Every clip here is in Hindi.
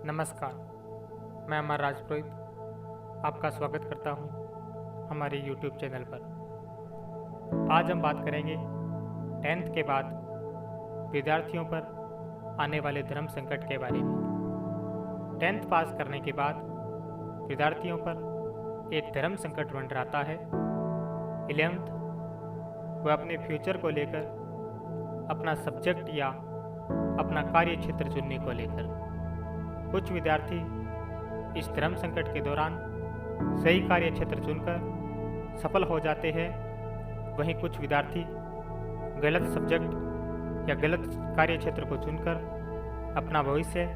नमस्कार, मैं अमर राजपुरोहित आपका स्वागत करता हूं हमारे YouTube चैनल पर। आज हम बात करेंगे 10th के बाद विद्यार्थियों पर आने वाले धर्म संकट के बारे में। 10th पास करने के बाद विद्यार्थियों पर एक धर्म संकट मंडराता है। 11th वह अपने फ्यूचर को लेकर, अपना सब्जेक्ट या अपना कार्य क्षेत्र चुनने को लेकर। कुछ विद्यार्थी इस धर्म संकट के दौरान सही कार्य क्षेत्र चुनकर सफल हो जाते हैं, वहीं कुछ विद्यार्थी गलत सब्जेक्ट या गलत कार्य क्षेत्र को चुनकर अपना भविष्य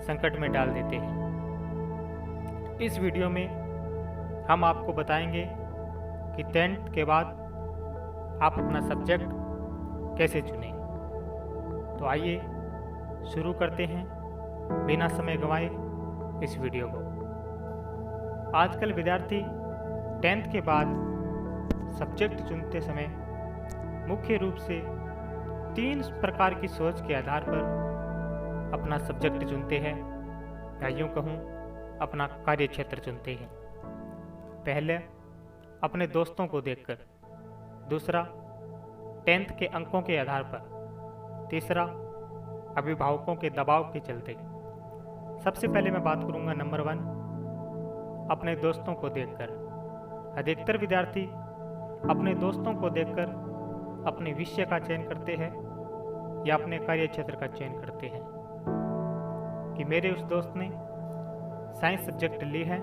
संकट में डाल देते हैं। इस वीडियो में हम आपको बताएंगे कि 10th के बाद आप अपना सब्जेक्ट कैसे चुनें। तो आइए शुरू करते हैं बिना समय गंवाए इस वीडियो को। आजकल विद्यार्थी 10th के बाद सब्जेक्ट चुनते समय मुख्य रूप से 3 प्रकार की सोच के आधार पर अपना सब्जेक्ट चुनते हैं, या यूँ कहूँ अपना कार्य क्षेत्र चुनते हैं। पहले अपने दोस्तों को देखकर, दूसरा 10th के अंकों के आधार पर, तीसरा अभिभावकों के दबाव के चलते। सबसे पहले मैं बात करूंगा नंबर 1, अपने दोस्तों को देखकर। अधिकतर विद्यार्थी अपने दोस्तों को देखकर अपने विषय का चयन करते हैं या अपने कार्य क्षेत्र का चयन करते हैं कि मेरे उस दोस्त ने साइंस सब्जेक्ट ली है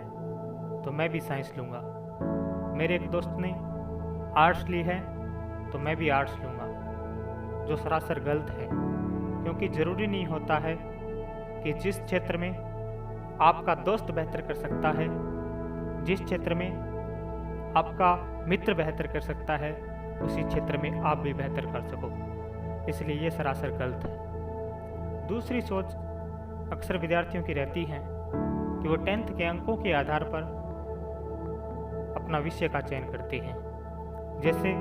तो मैं भी साइंस लूँगा, मेरे एक दोस्त ने आर्ट्स ली है तो मैं भी आर्ट्स लूँगा, जो सरासर गलत है। क्योंकि ज़रूरी नहीं होता है कि जिस क्षेत्र में आपका दोस्त बेहतर कर सकता है, जिस क्षेत्र में आपका मित्र बेहतर कर सकता है, उसी क्षेत्र में आप भी बेहतर कर सको। इसलिए ये सरासर गलत है। दूसरी सोच अक्सर विद्यार्थियों की रहती है कि वो 10th के अंकों के आधार पर अपना विषय का चयन करते हैं। जैसे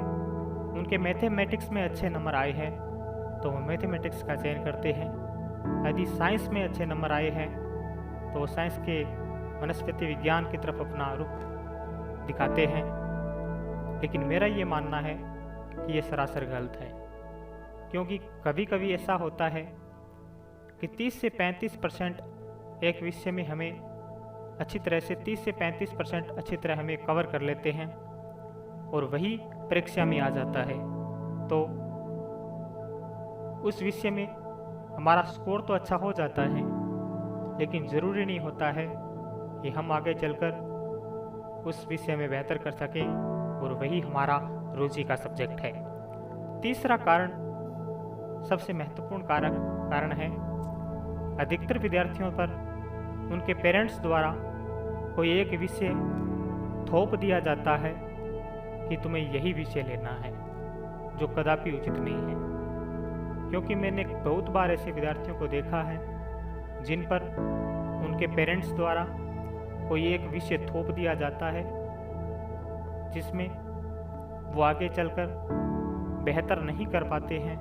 उनके मैथमेटिक्स में अच्छे नंबर आए हैं तो वो मैथमेटिक्स का चयन करते हैं। यदि साइंस में अच्छे नंबर आए हैं तो वो साइंस के वनस्पति विज्ञान की तरफ अपना रुख दिखाते हैं। लेकिन मेरा ये मानना है कि ये सरासर गलत है, क्योंकि कभी कभी ऐसा होता है कि 30 से 35% एक विषय में हमें अच्छी तरह से 30 से 35% अच्छी तरह हमें कवर कर लेते हैं और वही परीक्षा में आ जाता है तो उस विषय में हमारा स्कोर तो अच्छा हो जाता है, लेकिन ज़रूरी नहीं होता है कि हम आगे चलकर उस विषय में बेहतर कर सकें और वही हमारा रुचि का सब्जेक्ट है। तीसरा कारण, सबसे महत्वपूर्ण कारण है, अधिकतर विद्यार्थियों पर उनके पेरेंट्स द्वारा कोई एक विषय थोप दिया जाता है कि तुम्हें यही विषय लेना है, जो कदापि उचित नहीं है। क्योंकि मैंने बहुत बार ऐसे विद्यार्थियों को देखा है जिन पर उनके पेरेंट्स द्वारा कोई एक विषय थोप दिया जाता है जिसमें वो आगे चलकर बेहतर नहीं कर पाते हैं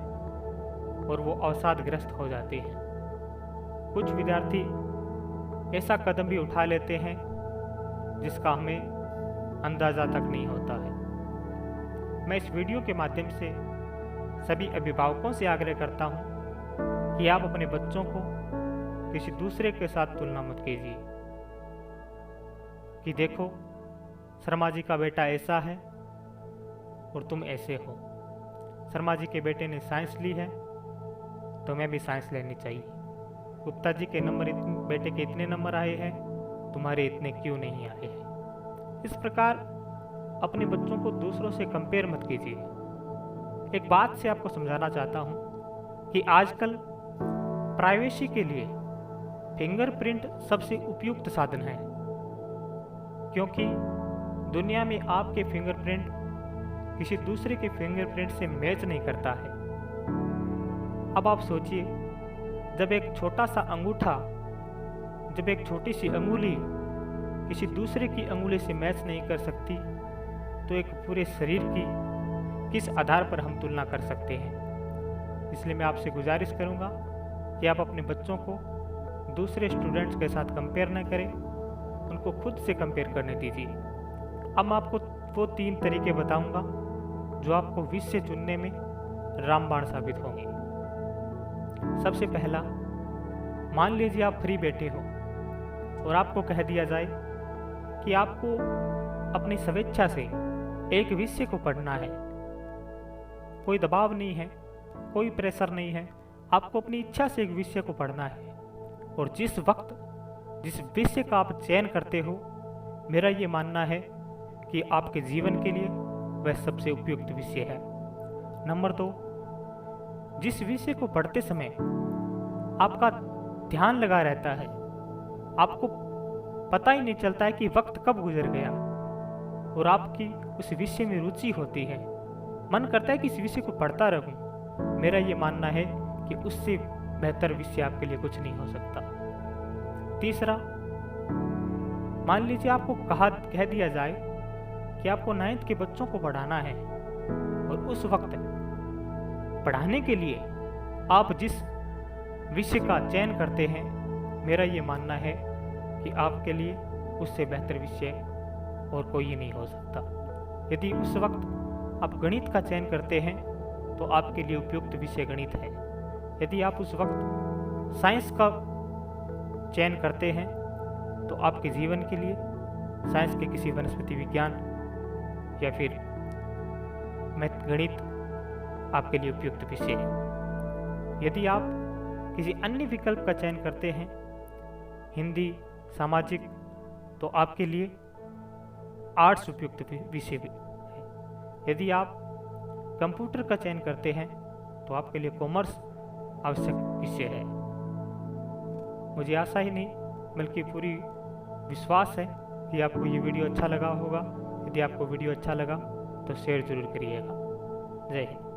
और वो अवसादग्रस्त हो जाते हैं। कुछ विद्यार्थी ऐसा कदम भी उठा लेते हैं जिसका हमें अंदाज़ा तक नहीं होता है। मैं इस वीडियो के माध्यम से सभी अभिभावकों से आग्रह करता हूं कि आप अपने बच्चों को किसी दूसरे के साथ तुलना मत कीजिए कि देखो शर्मा जी का बेटा ऐसा है और तुम ऐसे हो, शर्मा जी के बेटे ने साइंस ली है तो मैं भी साइंस लेनी चाहिए, गुप्ता जी के बेटे के इतने नंबर आए हैं, तुम्हारे इतने क्यों नहीं आए हैं। इस प्रकार अपने बच्चों को दूसरों से कंपेयर मत कीजिए। एक बात से आपको समझाना चाहता हूं कि आजकल प्राइवेसी के लिए फिंगरप्रिंट सबसे उपयुक्त साधन है, क्योंकि दुनिया में आपके फिंगरप्रिंट किसी दूसरे के फिंगरप्रिंट से मैच नहीं करता है। अब आप सोचिए, जब एक छोटा सा अंगूठा, जब एक छोटी सी अंगुली किसी दूसरे की अंगुली से मैच नहीं कर सकती, तो एक पूरे शरीर की किस आधार पर हम तुलना कर सकते हैं। इसलिए मैं आपसे गुजारिश करूंगा कि आप अपने बच्चों को दूसरे स्टूडेंट्स के साथ कंपेयर न करें, उनको खुद से कंपेयर करने दीजिए। अब मैं आपको वो 3 तरीके बताऊंगा जो आपको विषय चुनने में रामबाण साबित होंगे। सबसे पहला, मान लीजिए आप फ्री बैठे हो और आपको कह दिया जाए कि आपको अपनी स्वेच्छा से एक विषय को पढ़ना है। कोई दबाव नहीं है, कोई प्रेशर नहीं है, आपको अपनी इच्छा से एक विषय को पढ़ना है। और जिस वक्त जिस विषय का आप चयन करते हो, मेरा ये मानना है कि आपके जीवन के लिए वह सबसे उपयुक्त विषय है। नंबर 2, जिस विषय को पढ़ते समय आपका ध्यान लगा रहता है, आपको पता ही नहीं चलता है कि वक्त कब गुजर गया, और आपकी उस विषय में रुचि होती है, मन करता है कि इस विषय को पढ़ता रहूं, मेरा ये मानना है कि उससे बेहतर विषय आपके लिए कुछ नहीं हो सकता। तीसरा, मान लीजिए आपको कह दिया जाए कि आपको 9th के बच्चों को पढ़ाना है, और उस वक्त पढ़ाने के लिए आप जिस विषय का चयन करते हैं, मेरा ये मानना है कि आपके लिए उससे बेहतर विषय और कोई नहीं हो सकता। यदि उस वक्त आप गणित का चयन करते हैं तो आपके लिए उपयुक्त विषय गणित है। यदि आप उस वक्त साइंस का चयन करते हैं तो आपके जीवन के लिए साइंस के किसी वनस्पति विज्ञान या फिर गणित आपके लिए उपयुक्त विषय है। यदि आप किसी अन्य विकल्प का चयन करते हैं, हिंदी, सामाजिक, तो आपके लिए आर्ट्स उपयुक्त विषय है। यदि आप कंप्यूटर का चयन करते हैं तो आपके लिए कॉमर्स आवश्यक विषय है। मुझे आशा ही नहीं बल्कि पूरी विश्वास है कि आपको ये वीडियो अच्छा लगा होगा। यदि आपको वीडियो अच्छा लगा तो शेयर जरूर करिएगा। जय हिंद।